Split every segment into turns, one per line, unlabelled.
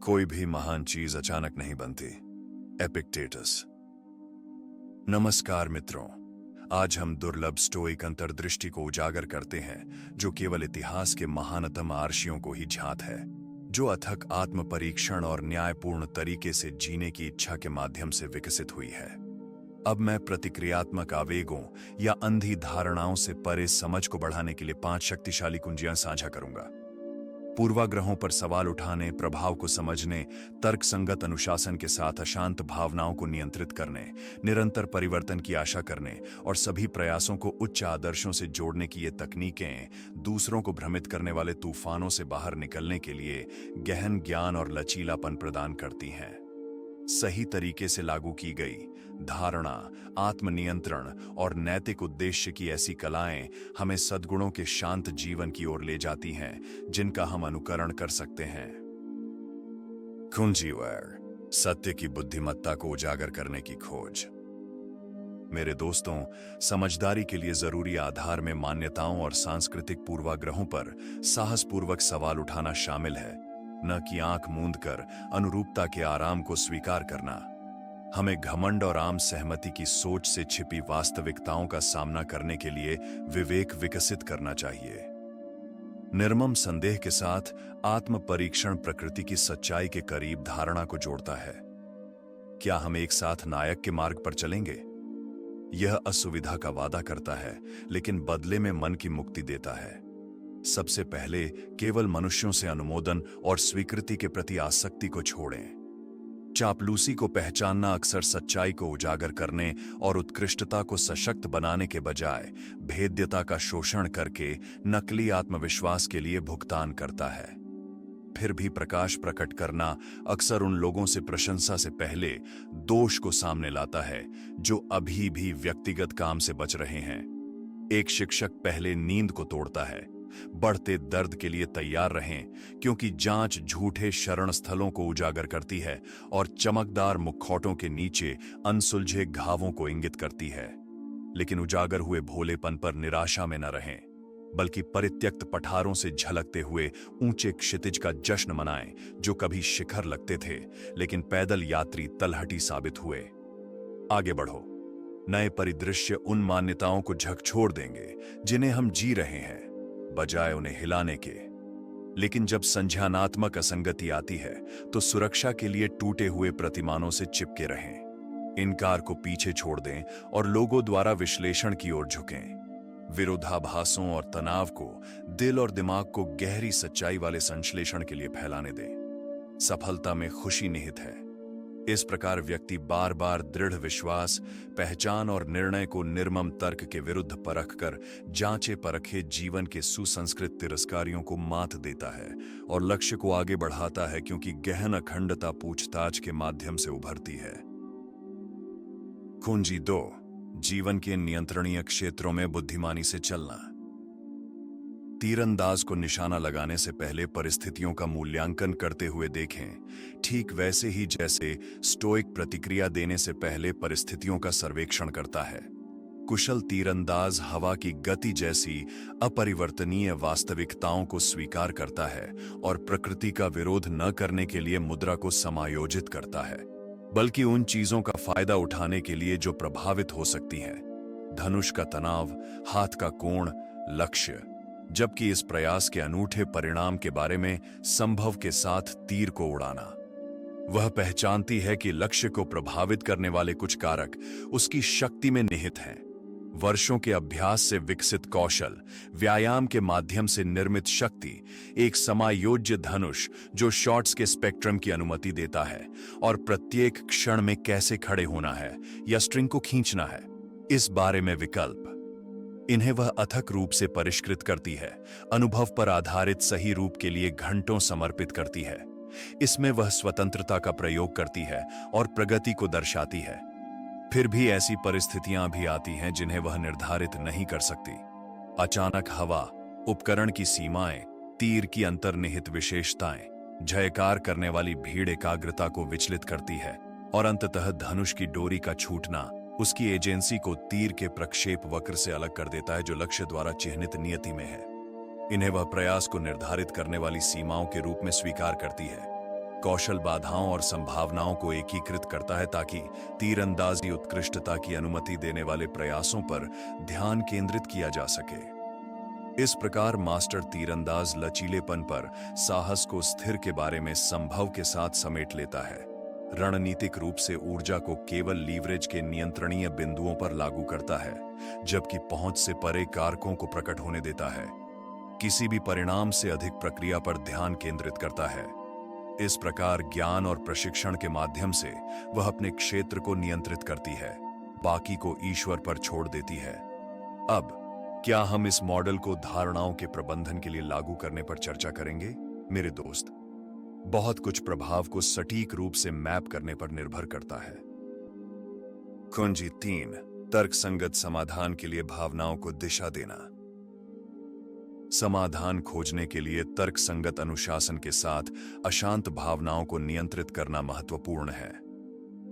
कोई भी महान चीज अचानक नहीं बनती। एपिक्टेटस। नमस्कार मित्रों, आज हम दुर्लभ स्टोइक अंतर्दृष्टि को उजागर करते हैं जो केवल इतिहास के महानतम आर्षियों को ही झांत है, जो अथक आत्म परीक्षण और न्यायपूर्ण तरीके से जीने की इच्छा के माध्यम से विकसित हुई है। अब मैं प्रतिक्रियात्मक आवेगों या अंधी धारणाओं से परे समझ को बढ़ाने के लिए 5 शक्तिशाली कुंजियां साझा करूंगा। पूर्वाग्रहों पर सवाल उठाने, प्रभाव को समझने, तर्कसंगत अनुशासन के साथ अशांत भावनाओं को नियंत्रित करने, निरंतर परिवर्तन की आशा करने और सभी प्रयासों को उच्च आदर्शों से जोड़ने की ये तकनीकें दूसरों को भ्रमित करने वाले तूफानों से बाहर निकलने के लिए गहन ज्ञान और लचीलापन प्रदान करती हैं। सही तरीके से लागू की गई धारणा, आत्मनियंत्रण और नैतिक उद्देश्य की ऐसी कलाएं हमें सद्गुणों के शांत जीवन की ओर ले जाती हैं, जिनका हम अनुकरण कर सकते हैं। कुंजीवर, सत्य की बुद्धिमत्ता को उजागर करने की खोज। मेरे दोस्तों, समझदारी के लिए जरूरी आधार में मान्यताओं और सांस्कृतिक पूर्वाग्रहों पर साहसपूर्वक सवाल उठाना शामिल है, न कि आंख मूंद कर अनुरूपता के आराम को स्वीकार करना। हमें घमंड और आम सहमति की सोच से छिपी वास्तविकताओं का सामना करने के लिए विवेक विकसित करना चाहिए। निर्मम संदेह के साथ आत्म परीक्षण प्रकृति की सच्चाई के करीब धारणा को जोड़ता है। क्या हम एक साथ नायक के मार्ग पर चलेंगे? यह असुविधा का वादा करता है, लेकिन बदले में मन की मुक्ति देता है। सबसे पहले केवल मनुष्यों से अनुमोदन और स्वीकृति के प्रति आसक्ति को छोड़ें। चापलूसी को पहचानना अक्सर सच्चाई को उजागर करने और उत्कृष्टता को सशक्त बनाने के बजाय भेद्यता का शोषण करके नकली आत्मविश्वास के लिए भुगतान करता है। फिर भी प्रकाश प्रकट करना अक्सर उन लोगों से प्रशंसा से पहले दोष को सामने लाता है जो अभी भी व्यक्तिगत काम से बच रहे हैं। एक शिक्षक पहले नींद को तोड़ता है। बढ़ते दर्द के लिए तैयार रहें, क्योंकि जांच झूठे शरण स्थलों को उजागर करती है और चमकदार मुखौटों के नीचे अनसुलझे घावों को इंगित करती है। लेकिन उजागर हुए भोलेपन पर निराशा में न रहें, बल्कि परित्यक्त पठारों से झलकते हुए ऊंचे क्षितिज का जश्न मनाएं, जो कभी शिखर लगते थे लेकिन पैदल यात्री तलहटी साबित हुए। आगे बढ़ो। नए परिदृश्य उन मान्यताओं को झकझोर देंगे जिन्हें हम जी रहे हैं, बजाय उन्हें हिलाने के। लेकिन जब संज्ञानात्मक असंगति आती है तो सुरक्षा के लिए टूटे हुए प्रतिमानों से चिपके रहें। इनकार को पीछे छोड़ दें और लोगों द्वारा विश्लेषण की ओर झुकें। विरोधाभासों और तनाव को दिल और दिमाग को गहरी सच्चाई वाले संश्लेषण के लिए फैलाने दें। सफलता में खुशी निहित है। इस प्रकार व्यक्ति बार बार दृढ़ विश्वास, पहचान और निर्णय को निर्मम तर्क के विरुद्ध परख कर जांचे परखे जीवन के सुसंस्कृत तिरस्कारियों को मात देता है और लक्ष्य को आगे बढ़ाता है, क्योंकि गहन अखंडता पूछताछ के माध्यम से उभरती है। कुंजी 2, जीवन के नियंत्रणीय क्षेत्रों में बुद्धिमानी से चलना। तीरंदाज को निशाना लगाने से पहले परिस्थितियों का मूल्यांकन करते हुए देखें, ठीक वैसे ही जैसे स्टोइक प्रतिक्रिया देने से पहले परिस्थितियों का सर्वेक्षण करता है। कुशल तीरंदाज हवा की गति जैसी अपरिवर्तनीय वास्तविकताओं को स्वीकार करता है और प्रकृति का विरोध न करने के लिए मुद्रा को समायोजित करता है, बल्कि उन चीजों का फायदा उठाने के लिए जो प्रभावित हो सकती हैं। धनुष का तनाव, हाथ का कोण, लक्ष्य। जबकि इस प्रयास के अनूठे परिणाम के बारे में संभव के साथ तीर को उड़ाना। वह पहचानती है कि लक्ष्य को प्रभावित करने वाले कुछ कारक उसकी शक्ति में निहित हैं। वर्षों के अभ्यास से विकसित कौशल, व्यायाम के माध्यम से निर्मित शक्ति, एक समायोज्य धनुष जो शॉट्स के स्पेक्ट्रम की अनुमति देता है और प्रत्येक क्षण में कैसे खड़े होना है या स्ट्रिंग को खींचना है, इस बारे में विकल्प। इन्हें वह अथक रूप से परिष्कृत करती है, अनुभव पर आधारित सही रूप के लिए घंटों समर्पित करती है। इसमें वह स्वतंत्रता का प्रयोग करती है और प्रगति को दर्शाती है। फिर भी ऐसी परिस्थितियां भी आती हैं जिन्हें वह निर्धारित नहीं कर सकती। अचानक हवा, उपकरण की सीमाएं, तीर की अंतर्निहित विशेषताएं, जयकार करने वाली भीड़ एकाग्रता को विचलित करती है और अंततः धनुष की डोरी का छूटना उसकी एजेंसी को तीर के प्रक्षेप वक्र से अलग कर देता है, जो लक्ष्य द्वारा चिह्नित नियति में है। इन्हें वह प्रयास को निर्धारित करने वाली सीमाओं के रूप में स्वीकार करती है। कौशल बाधाओं और संभावनाओं को एकीकृत करता है ताकि तीरंदाजी उत्कृष्टता की अनुमति देने वाले प्रयासों पर ध्यान केंद्रित किया जा सके। इस प्रकार मास्टर तीरंदाज लचीलेपन पर साहस को स्थिर के बारे में संभव के साथ समेट लेता है, रणनीतिक रूप से ऊर्जा को केवल लीवरेज के नियंत्रणीय बिंदुओं पर लागू करता है, जबकि पहुंच से परे कारकों को प्रकट होने देता है, किसी भी परिणाम से अधिक प्रक्रिया पर ध्यान केंद्रित करता है। इस प्रकार ज्ञान और प्रशिक्षण के माध्यम से वह अपने क्षेत्र को नियंत्रित करती है, बाकी को ईश्वर पर छोड़ देती है। अब क्या हम इस मॉडल को धारणाओं के प्रबंधन के लिए लागू करने पर चर्चा करेंगे? मेरे दोस्त, बहुत कुछ प्रभाव को सटीक रूप से मैप करने पर निर्भर करता है। कुंजी 3, तर्कसंगत समाधान के लिए भावनाओं को दिशा देना। समाधान खोजने के लिए तर्कसंगत अनुशासन के साथ अशांत भावनाओं को नियंत्रित करना महत्वपूर्ण है।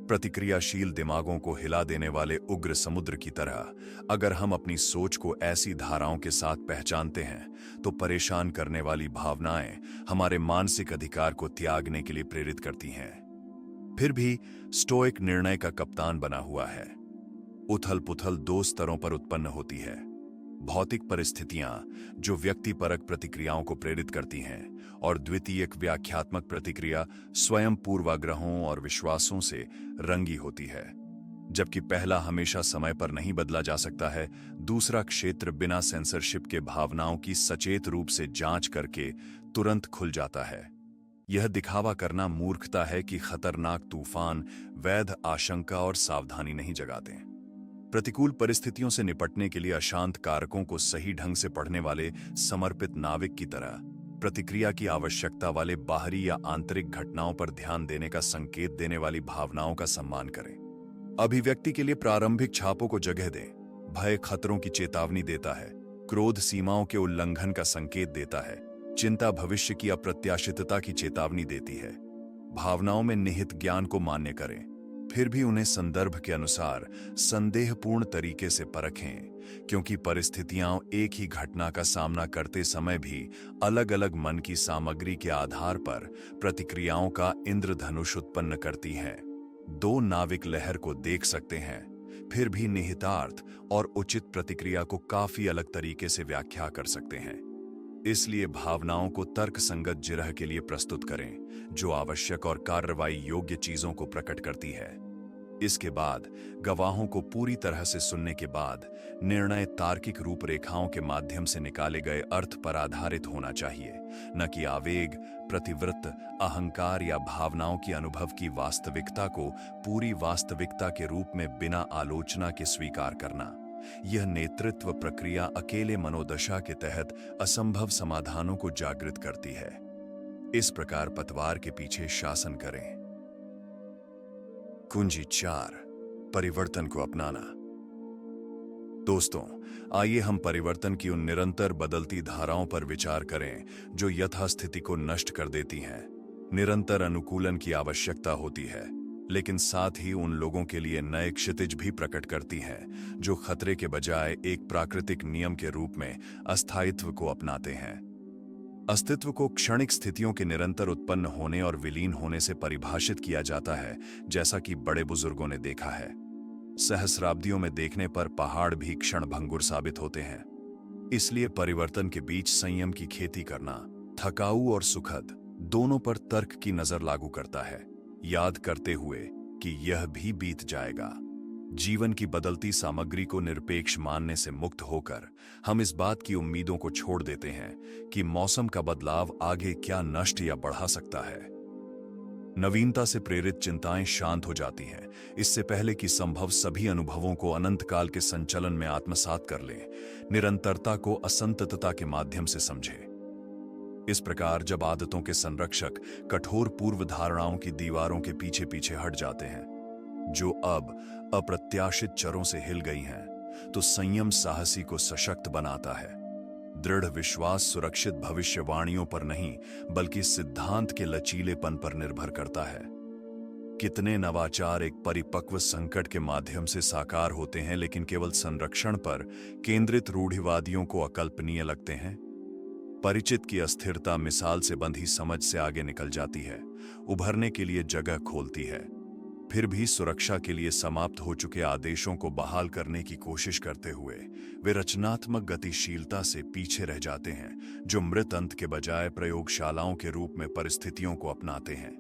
प्रतिक्रियाशील दिमागों को हिला देने वाले उग्र समुद्र की तरह अगर हम अपनी सोच को ऐसी धाराओं के साथ पहचानते हैं तो परेशान करने वाली भावनाएं हमारे मानसिक अधिकार को त्यागने के लिए प्रेरित करती हैं। फिर भी स्टोइक निर्णय का कप्तान बना हुआ है। उथल पुथल 2 स्तरों पर उत्पन्न होती है। भौतिक परिस्थितियां जो व्यक्तिपरक प्रतिक्रियाओं को प्रेरित करती हैं और द्वितीयक व्याख्यात्मक प्रतिक्रिया स्वयं पूर्वाग्रहों और विश्वासों से रंगी होती है। जबकि पहला हमेशा समय पर नहीं बदला जा सकता है, दूसरा क्षेत्र बिना सेंसरशिप के भावनाओं की सचेत रूप से जांच करके तुरंत खुल जाता है। यह दिखावा करना मूर्खता है कि खतरनाक तूफान वैध आशंका और सावधानी नहीं जगाते। प्रतिकूल परिस्थितियों से निपटने के लिए अशांत कारकों को सही ढंग से पढ़ने वाले समर्पित नाविक की तरह प्रतिक्रिया की आवश्यकता वाले बाहरी या आंतरिक घटनाओं पर ध्यान देने का संकेत देने वाली भावनाओं का सम्मान करें। अभिव्यक्ति के लिए प्रारंभिक छापों को जगह दें। भय खतरों की चेतावनी देता है, क्रोध सीमाओं के उल्लंघन का संकेत देता है, चिंता भविष्य की अप्रत्याशितता की चेतावनी देती है। भावनाओं में निहित ज्ञान को मान्य करें, फिर भी उन्हें संदर्भ के अनुसार संदेहपूर्ण तरीके से परखें, क्योंकि परिस्थितियां एक ही घटना का सामना करते समय भी अलग अलग मन की सामग्री के आधार पर प्रतिक्रियाओं का इंद्रधनुष उत्पन्न करती हैं। 2 नाविक लहर को देख सकते हैं, फिर भी निहितार्थ और उचित प्रतिक्रिया को काफी अलग तरीके से व्याख्या कर सकते हैं। इसलिए भावनाओं को तर्कसंगत जिरह के लिए प्रस्तुत करें, जो आवश्यक और कार्रवाई योग्य चीजों को प्रकट करती है। इसके बाद गवाहों को पूरी तरह से सुनने के बाद निर्णय तार्किक रूपरेखाओं के माध्यम से निकाले गए अर्थ पर आधारित होना चाहिए, न कि आवेग, प्रतिवृत्त, अहंकार या भावनाओं की अनुभव की वास्तविकता को पूरी वास्तविकता के रूप में बिना आलोचना के स्वीकार करना। यह नेतृत्व प्रक्रिया अकेले मनोदशा के तहत असंभव समाधानों को जागृत करती है। इस प्रकार पतवार के पीछे शासन करें। कुंजी 4, परिवर्तन को अपनाना। दोस्तों, आइए हम परिवर्तन की उन निरंतर बदलती धाराओं पर विचार करें जो यथास्थिति को नष्ट कर देती हैं। निरंतर अनुकूलन की आवश्यकता होती है, लेकिन साथ ही उन लोगों के लिए नए क्षितिज भी प्रकट करती हैं जो खतरे के बजाय एक प्राकृतिक नियम के रूप में अस्थायित्व को अपनाते हैं। अस्तित्व को क्षणिक स्थितियों के निरंतर उत्पन्न होने और विलीन होने से परिभाषित किया जाता है, जैसा कि बड़े बुजुर्गों ने देखा है। सहस्राब्दियों में देखने पर पहाड़ भी क्षणभंगुर साबित होते हैं। इसलिए परिवर्तन के बीच संयम की खेती करना थकाऊ और सुखद दोनों पर तर्क की नजर लागू करता है, याद करते हुए कि यह भी बीत जाएगा। जीवन की बदलती सामग्री को निरपेक्ष मानने से मुक्त होकर हम इस बात की उम्मीदों को छोड़ देते हैं कि मौसम का बदलाव आगे क्या नष्ट या बढ़ा सकता है। नवीनता से प्रेरित चिंताएं शांत हो जाती हैं, इससे पहले कि संभव सभी अनुभवों को अनंतकाल के संचलन में आत्मसात कर लें। निरंतरता को असंततता के माध्यम से समझें। इस प्रकार जब आदतों के संरक्षक कठोर पूर्व धारणाओं की दीवारों के पीछे पीछे हट जाते हैं, जो अब अप्रत्याशित चरों से हिल गई हैं, तो संयम साहसी को सशक्त बनाता है। दृढ़ विश्वास सुरक्षित भविष्यवाणियों पर नहीं, बल्कि सिद्धांत के लचीलेपन पर निर्भर करता है। कितने नवाचार एक परिपक्व संकट के माध्यम से साकार होते हैं, लेकिन केवल संरक्षण पर केंद्रित रूढ़िवादियों को अकल्पनीय लगते हैं। परिचित की अस्थिरता मिसाल से बंधी समझ से आगे निकल जाती है, उभरने के लिए जगह खोलती है। फिर भी सुरक्षा के लिए समाप्त हो चुके आदेशों को बहाल करने की कोशिश करते हुए वे रचनात्मक गतिशीलता से पीछे रह जाते हैं, जो मृत अंत के बजाय प्रयोगशालाओं के रूप में परिस्थितियों को अपनाते हैं।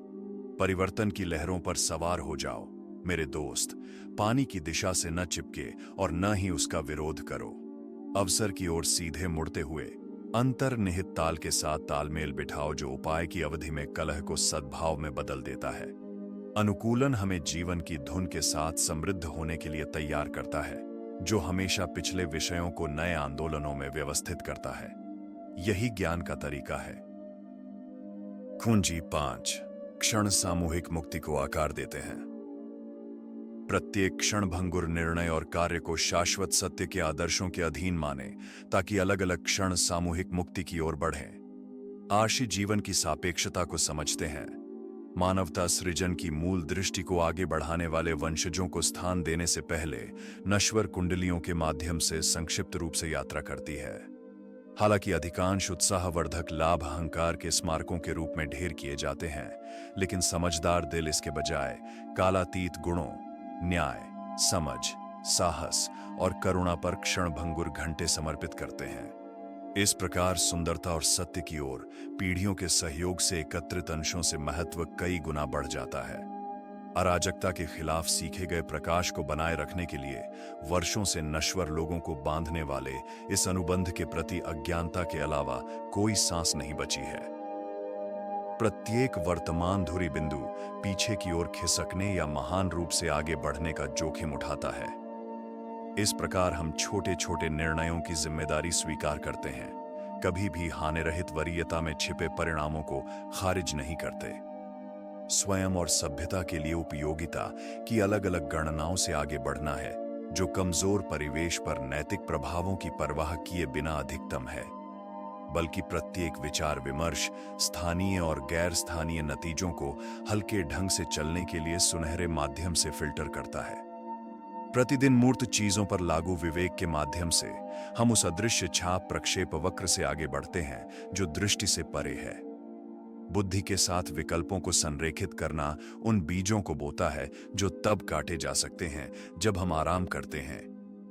परिवर्तन की लहरों पर सवार हो जाओ मेरे दोस्त, पानी की दिशा से न चिपके और न ही उसका विरोध करो। अवसर की ओर सीधे मुड़ते हुए अंतर्निहित ताल के साथ तालमेल बिठाओ, जो उपाय की अवधि में कलह को सद्भाव में बदल देता है। अनुकूलन हमें जीवन की धुन के साथ समृद्ध होने के लिए तैयार करता है, जो हमेशा पिछले विषयों को नए आंदोलनों में व्यवस्थित करता है। यही ज्ञान का तरीका है। कुंजी 5 क्षण सामूहिक मुक्ति को आकार देते हैं। प्रत्येक क्षणभंगुर निर्णय और कार्य को शाश्वत सत्य के आदर्शों के अधीन माने, ताकि अलग अलग क्षण सामूहिक मुक्ति की ओर बढ़ें। आर्षि जीवन की सापेक्षता को समझते हैं। मानवता सृजन की मूल दृष्टि को आगे बढ़ाने वाले वंशजों को स्थान देने से पहले नश्वर कुंडलियों के माध्यम से संक्षिप्त रूप से यात्रा करती है। हालांकि अधिकांश उत्साहवर्धक लाभ अहंकार के स्मारकों के रूप में ढेर किए जाते हैं, लेकिन समझदार दिल इसके बजाय कालातीत गुणों, न्याय, समझ, साहस और करुणा पर क्षणभंगुर घंटे समर्पित करते हैं। इस प्रकार सुंदरता और सत्य की ओर पीढ़ियों के सहयोग से एकत्रित अंशों से महत्व कई गुना बढ़ जाता है। अराजकता के खिलाफ सीखे गए प्रकाश को बनाए रखने के लिए वर्षों से नश्वर लोगों को बांधने वाले इस अनुबंध के प्रति अज्ञानता के अलावा कोई सांस नहीं बची है। प्रत्येक वर्तमान धुरी बिंदु पीछे की ओर खिसकने या महान रूप से आगे बढ़ने का जोखिम उठाता है। इस प्रकार हम छोटे छोटे निर्णयों की जिम्मेदारी स्वीकार करते हैं, कभी भी हानि रहित वरीयता में छिपे परिणामों को खारिज नहीं करते। स्वयं और सभ्यता के लिए उपयोगिता की अलग अलग गणनाओं से आगे बढ़ना है, जो कमजोर परिवेश पर नैतिक प्रभावों की परवाह किए बिना अधिकतम है। बल्कि प्रत्येक विचार विमर्श स्थानीय और गैर स्थानीय नतीजों को हल्के ढंग से चलने के लिए सुनहरे माध्यम से फिल्टर करता है। प्रतिदिन मूर्त चीजों पर लागू विवेक के माध्यम से हम उस अदृश्य छाप प्रक्षेप वक्र से आगे बढ़ते हैं, जो दृष्टि से परे है। बुद्धि के साथ विकल्पों को संरेखित करना उन बीजों को बोता है जो तब काटे जा सकते हैं जब हम आराम करते हैं।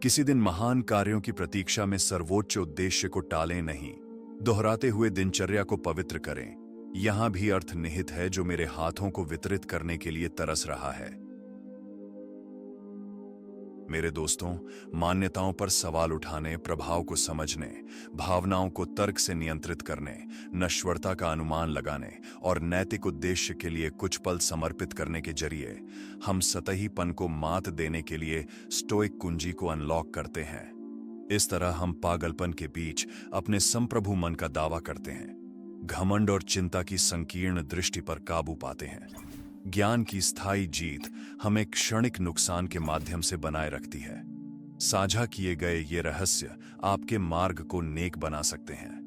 किसी दिन महान कार्यों की प्रतीक्षा में सर्वोच्च उद्देश्य को टालें नहीं, दोहराते हुए दिनचर्या को पवित्र करें। यहां भी अर्थ निहित है जो मेरे हाथों को वितरित करने के लिए तरस रहा है। मेरे दोस्तों, मान्यताओं पर सवाल उठाने, प्रभाव को समझने, भावनाओं को तर्क से नियंत्रित करने, नश्वरता का अनुमान लगाने और नैतिक उद्देश्य के लिए कुछ पल समर्पित करने के जरिए हम सतहीपन को मात देने के लिए स्टोइक कुंजी को अनलॉक करते हैं। इस तरह हम पागलपन के बीच अपने संप्रभु मन का दावा करते हैं, घमंड और चिंता की संकीर्ण दृष्टि पर काबू पाते हैं। ज्ञान की स्थायी जीत हमें क्षणिक नुकसान के माध्यम से बनाए रखती है। साझा किए गए ये रहस्य आपके मार्ग को नेक बना सकते हैं।